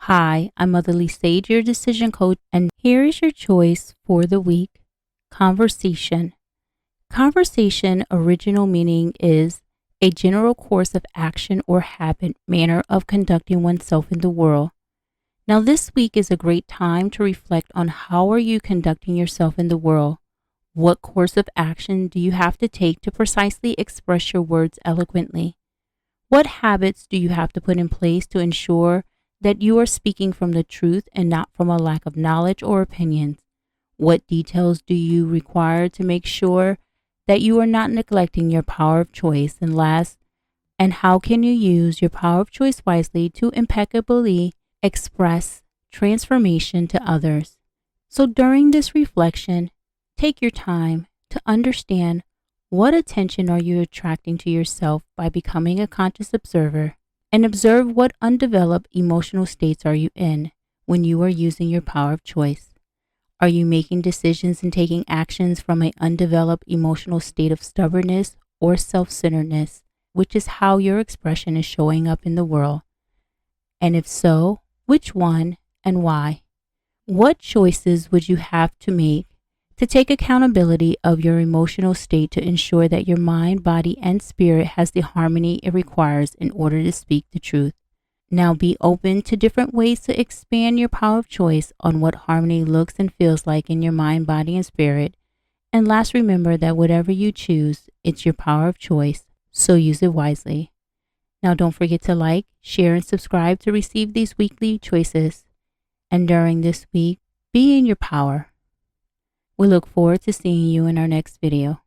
Hi, I'm Motherly Sage, your decision coach, and here is your choice for the week. Conversation. Conversation original meaning is a general course of action or habit, manner of conducting oneself in the world. Now, this week is a great time to reflect on how are you conducting yourself in the world? What course of action do you have to take to precisely express your words eloquently? What habits do you have to put in place to ensure that you are speaking from the truth and not from a lack of knowledge or opinions? What details do you require to make sure that you are not neglecting your power of choice? And last, and how can you use your power of choice wisely to impeccably express transformation to others? So during this reflection, take your time to understand what attention are you attracting to yourself by becoming a conscious observer, and observe what undeveloped emotional states are you in when you are using your power of choice. Are you making decisions and taking actions from an undeveloped emotional state of stubbornness or self-centeredness, which is how your expression is showing up in the world? And if so, which one and why? What choices would you have to make to take accountability of your emotional state to ensure that your mind, body, and spirit has the harmony it requires in order to speak the truth? Now be open to different ways to expand your power of choice on what harmony looks and feels like in your mind, body, and spirit. And last, remember that whatever you choose, it's your power of choice, so use it wisely. Now don't forget to like, share, and subscribe to receive these weekly choices. And during this week, be in your power. We look forward to seeing you in our next video.